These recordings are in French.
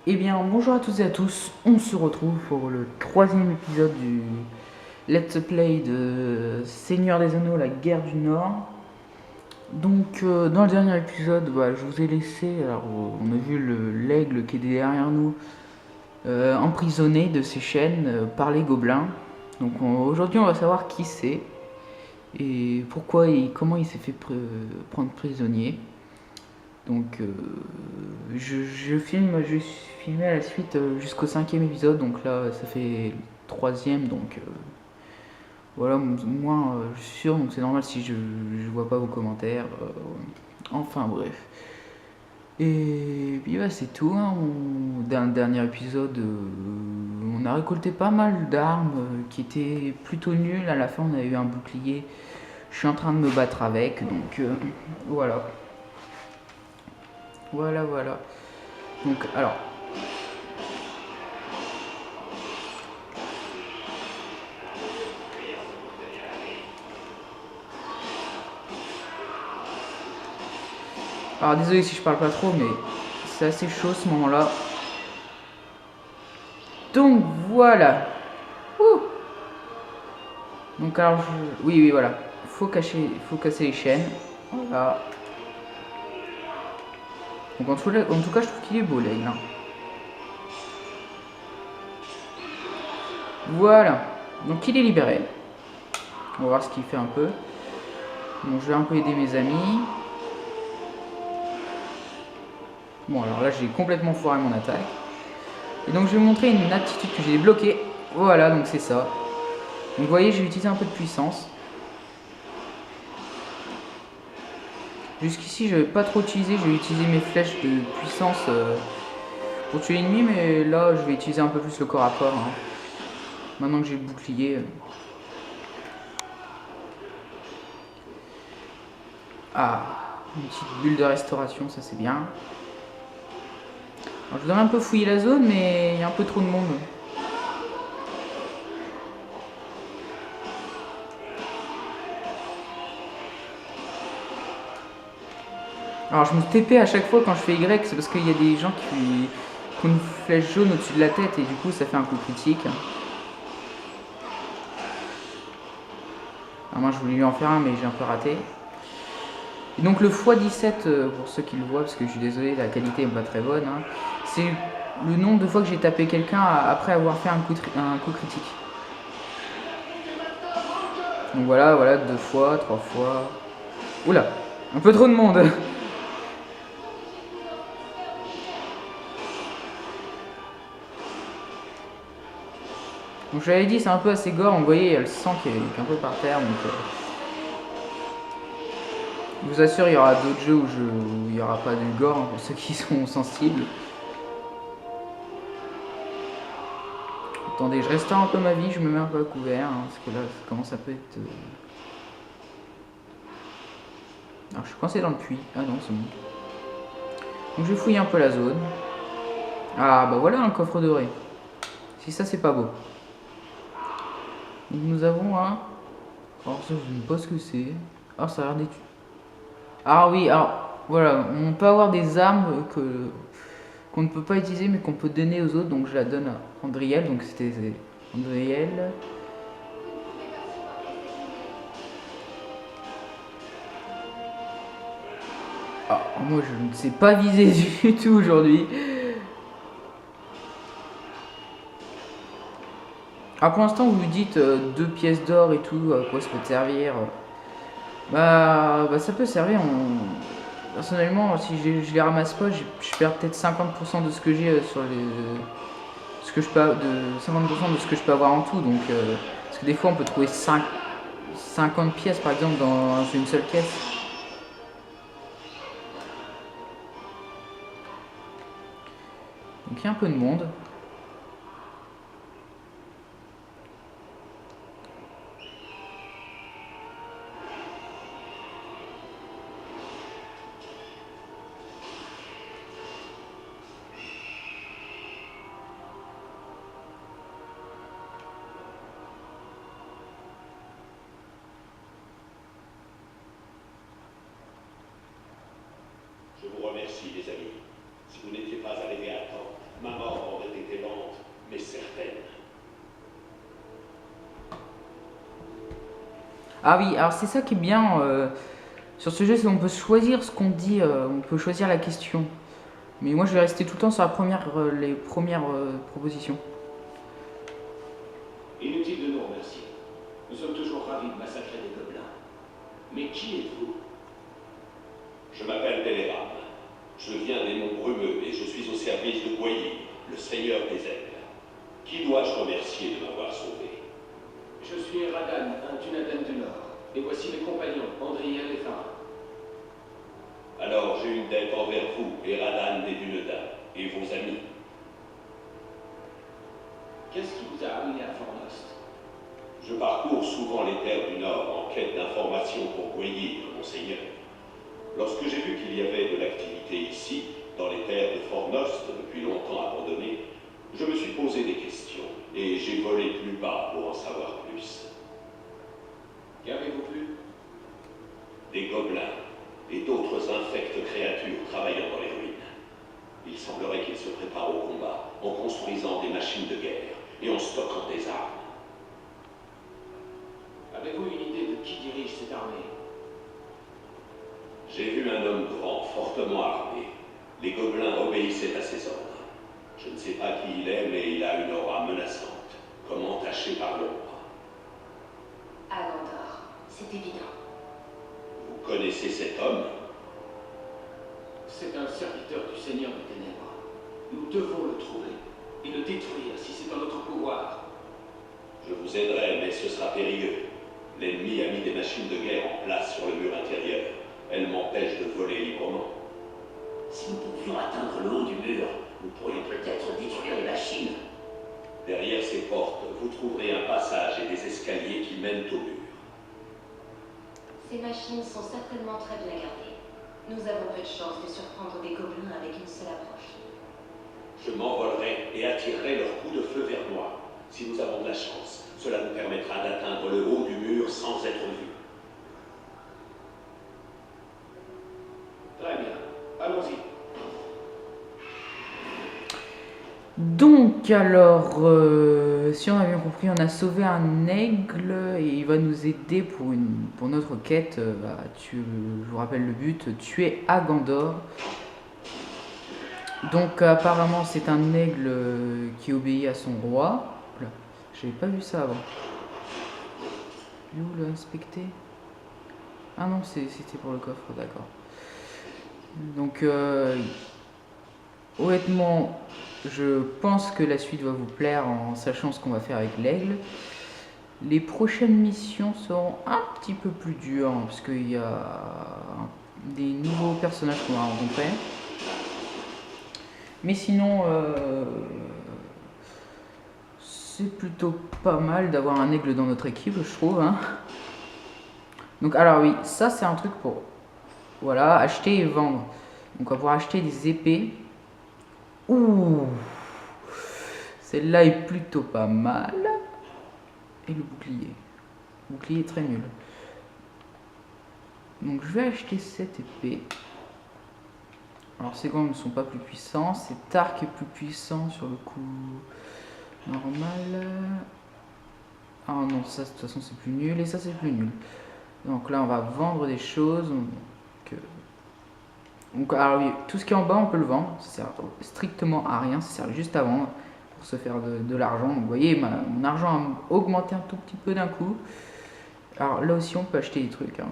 Eh bien, bonjour à toutes et à tous, on se retrouve pour le troisième épisode du Let's Play de Seigneur des Anneaux, la guerre du Nord. Donc, dans le dernier épisode, je vous ai laissé, alors on a vu l'aigle qui est derrière nous, emprisonné de ses chaînes par les gobelins. Donc aujourd'hui, on va savoir qui c'est et pourquoi et comment il s'est fait prendre prisonnier. Donc je filmé à la suite jusqu'au cinquième épisode, donc là ça fait le troisième, donc voilà, moi je suis sûr, donc c'est normal si je vois pas vos commentaires. Enfin bref. Et puis c'est tout, hein. Dans le dernier épisode, on a récolté pas mal d'armes qui étaient plutôt nulles. À la fin, on a eu un bouclier. Je suis en train de me battre avec, donc voilà. Voilà. Donc, alors désolé si je parle pas trop, mais c'est assez chaud ce moment-là. Donc voilà. Ouh. Donc alors, oui, voilà. Faut casser les chaînes. Voilà. Donc en tout cas, je trouve qu'il est beau l'aigle, hein. Voilà. Donc il est libéré. On va voir ce qu'il fait un peu. Bon, je vais un peu aider mes amis. Bon, alors là, j'ai complètement foiré mon attaque. Et donc je vais vous montrer une attitude que j'ai débloquée. Voilà, donc c'est ça. Donc vous voyez, j'ai utilisé un peu de puissance. Jusqu'ici, je n'avais pas trop utilisé. J'ai utilisé mes flèches de puissance pour tuer l'ennemi, mais là, je vais utiliser un peu plus le corps à corps, hein. Maintenant que j'ai le bouclier. Ah, une petite bulle de restauration, ça c'est bien. Alors, je voudrais un peu fouiller la zone, mais il y a un peu trop de monde. Alors je me TP à chaque fois quand je fais Y, c'est parce qu'il y a des gens qui ont une flèche jaune au-dessus de la tête et du coup ça fait un coup critique. Alors moi je voulais lui en faire un mais j'ai un peu raté. Et donc le x17, pour ceux qui le voient, parce que je suis désolé, la qualité n'est pas très bonne, hein, c'est le nombre de fois que j'ai tapé quelqu'un après avoir fait un coup critique. Donc voilà, 2 fois, 3 fois. Oula, un peu trop de monde. Donc je l'avais dit, c'est un peu assez gore, vous voyez, il y a le sang qui est un peu par terre. Donc, je vous assure, il y aura d'autres jeux où il n'y aura pas de gore, hein, pour ceux qui sont sensibles. Attendez, je restaure un peu ma vie, je me mets un peu à couvert, hein, parce que là, comment ça peut être... Alors je suis coincé dans le puits. Ah non, c'est bon. Donc je vais fouiller un peu la zone. Ah bah voilà un coffre doré. Si ça c'est pas beau. Donc nous avons un... Alors ça je ne sais pas ce que c'est. Ah ça a l'air d'être... Ah oui, alors voilà, on peut avoir des armes qu'on ne peut pas utiliser mais qu'on peut donner aux autres. Donc je la donne à Andriel, donc c'était Andriel. Ah, moi je ne sais pas viser du tout aujourd'hui. Ah pour l'instant vous vous dites 2 pièces d'or et tout, à quoi ça peut te servir? Ça peut servir. Personnellement, si je les ramasse pas, je perds peut-être 50% de ce que j'ai sur les. Ce que je peux, de 50% de ce que je peux avoir en tout. Donc, parce que des fois, on peut trouver 50 pièces par exemple dans une seule caisse. Donc, il y a un peu de monde. Je vous remercie, les amis. Si vous n'étiez pas arrivés à temps, ma mort Ah oui, alors c'est ça qui est bien sur ce jeu, c'est qu'on peut choisir ce qu'on dit, on peut choisir la question. Mais moi je vais rester tout le temps sur les premières propositions. Inutile de nous remercier. Nous sommes toujours ravis de massacrer des gobelins. Mais qui êtes-vous? Je m'appelle Téléram. Je viens des monts Brumeux et je suis au service de Goyir, le seigneur des ailes. Qui dois-je remercier de m'avoir sauvé? Je suis Radan, un Dunadan du Nord. Et voici mes compagnons, Andriel et Farah. Alors j'ai une dette envers vous, Eradan des Dunedain, et vos amis. Qu'est-ce qui vous a amené à Fornost? Je parcours souvent les terres du Nord en quête d'informations pour Goyir, monseigneur. Lorsque j'ai vu qu'il y avait de l'activité ici, dans les terres de Fornost, depuis longtemps abandonnées, je me suis posé des questions, et j'ai volé plus bas pour en savoir plus. Qu'avez-vous vu? Des gobelins et d'autres infectes créatures travaillant dans les ruines. Il semblerait qu'ils se préparent au combat en construisant des machines de guerre et en stockant des armes. Avez-vous une idée de qui dirige cette armée? J'ai vu un homme grand, fortement armé. Les gobelins obéissaient à ses ordres. Je ne sais pas qui il est, mais il a une aura menaçante, comme entachée par l'ombre. Agandor, c'est évident. Vous connaissez cet homme? C'est un serviteur du Seigneur des Ténèbres. Nous devons le trouver et le détruire si c'est dans notre pouvoir. Je vous aiderai, mais ce sera périlleux. L'ennemi a mis des machines de guerre en place sur le mur intérieur. Elles m'empêchent de voler librement. Si nous pouvions atteindre le haut du mur, nous pourrions peut-être détruire les machines. Derrière ces portes, vous trouverez un passage et des escaliers qui mènent au mur. Ces machines sont certainement très bien gardées. Nous avons peu de chance de surprendre des gobelins avec une seule approche. Je m'envolerai et attirerai leur coup de feu vers moi. Si nous avons de la chance, cela nous permettra d'atteindre le haut du mur sans être vus. Très bien. Allons-y. Donc alors, si on a bien compris, on a sauvé un aigle et il va nous aider pour notre quête. Je vous rappelle le but, tuer Agandor. Donc apparemment c'est un aigle qui obéit à son roi. Oula, j'avais pas vu ça avant. Où l'inspecter? Ah non, c'était pour le coffre, d'accord. Donc honnêtement, je pense que la suite va vous plaire en sachant ce qu'on va faire avec l'aigle. Les prochaines missions seront un petit peu plus dures parce qu'il y a des nouveaux personnages qu'on va rencontrer. Mais sinon, c'est plutôt pas mal d'avoir un aigle dans notre équipe, je trouve. Hein. Donc alors oui, ça c'est un truc pour voilà, acheter et vendre. Donc on va pouvoir acheter des épées. Ouh, celle-là est plutôt pas mal. Et le bouclier. Le bouclier est très nul. Donc je vais acheter cette épée. Alors ces gants ne sont pas plus puissants. Cet arc est plus puissant sur le coup normal. Ah non, ça de toute façon c'est plus nul. Et ça c'est plus nul. Donc là on va vendre des choses. Donc alors oui, tout ce qui est en bas on peut le vendre. Ça sert strictement à rien. Ça sert juste à vendre pour se faire de l'argent. Donc vous voyez, mon argent a augmenté un tout petit peu d'un coup. Alors là aussi on peut acheter des trucs. Hein.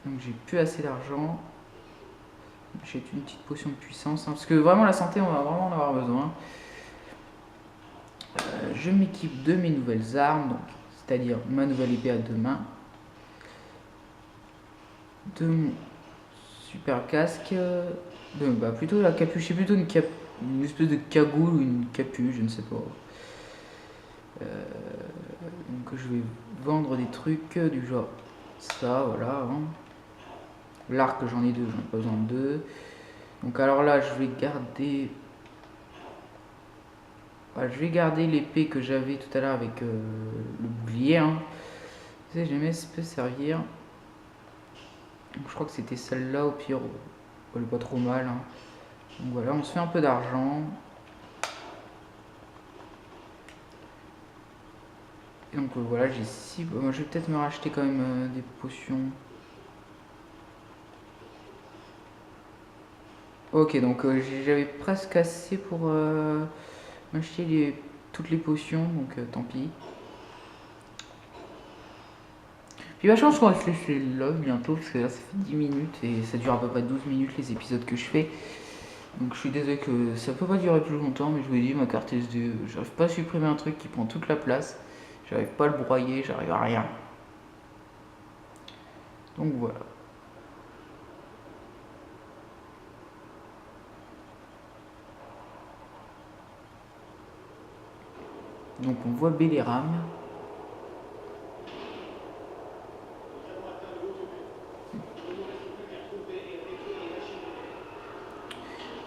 Donc j'ai plus assez d'argent. J'ai une petite potion de puissance. Hein, parce que vraiment la santé on va vraiment en avoir besoin. Je m'équipe de mes nouvelles armes. Donc c'est-à-dire ma nouvelle épée à 2 mains. De mon super casque. Plutôt la capuche. C'est plutôt une espèce de cagoule ou une capuche, je ne sais pas. Donc je vais vendre des trucs du genre ça, voilà. Hein. L'arc j'en ai 2, j'en ai pas besoin de 2. Donc alors là je vais garder. Voilà, je vais garder l'épée que j'avais tout à l'heure avec le bouclier. Hein. Vous savez, jamais ça peut servir. Donc, je crois que c'était celle-là au pire. Elle est pas trop mal. Hein. Donc voilà, on se fait un peu d'argent. Donc voilà, j'ai 6. Moi, je vais peut-être me racheter quand même des potions. Ok, donc j'avais presque assez pour m'acheter toutes les potions, donc tant pis. Puis bah, je pense qu'on va se laisser là bientôt, parce que là ça fait 10 minutes et ça dure à peu près 12 minutes les épisodes que je fais. Donc je suis désolé que ça peut pas durer plus longtemps, mais je vous ai dit, ma carte SD, j'arrive pas à supprimer un truc qui prend toute la place. J'arrive pas à le broyer, j'arrive à rien. Donc voilà. Donc on voit Belleram.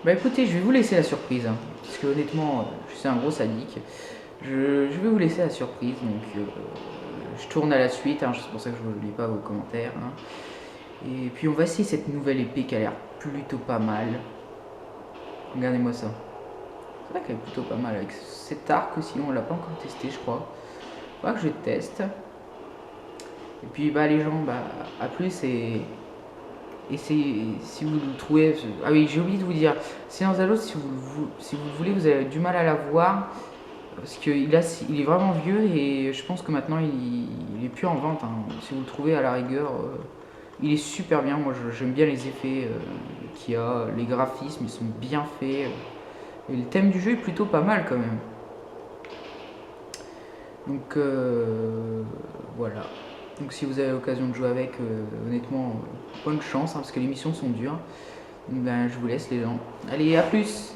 Bah écoutez, je vais vous laisser la surprise, hein, parce que honnêtement, je suis un gros sadique. Je vais vous laisser la surprise, donc je tourne à la suite, hein, c'est pour ça que je ne vous lis pas vos commentaires. Hein. Et puis on va essayer cette nouvelle épée qui a l'air plutôt pas mal. Regardez-moi ça. C'est vrai qu'elle est plutôt pas mal avec cet arc aussi, on l'a pas encore testé je crois. Faudra que je teste. Et puis bah les gens, bah à plus et si vous le trouvez... Ah oui, j'ai oublié de vous dire, Silence à l'autre, si vous voulez, vous avez du mal à la voir. Parce qu'il est vraiment vieux et je pense que maintenant il est plus en vente. Hein. Si vous le trouvez à la rigueur, il est super bien. Moi j'aime bien les effets qu'il y a, les graphismes, ils sont bien faits. Et le thème du jeu est plutôt pas mal quand même. Donc voilà. Donc si vous avez l'occasion de jouer avec, honnêtement, bonne chance, hein, parce que les missions sont dures. Donc, ben, je vous laisse les gens. Allez, à plus!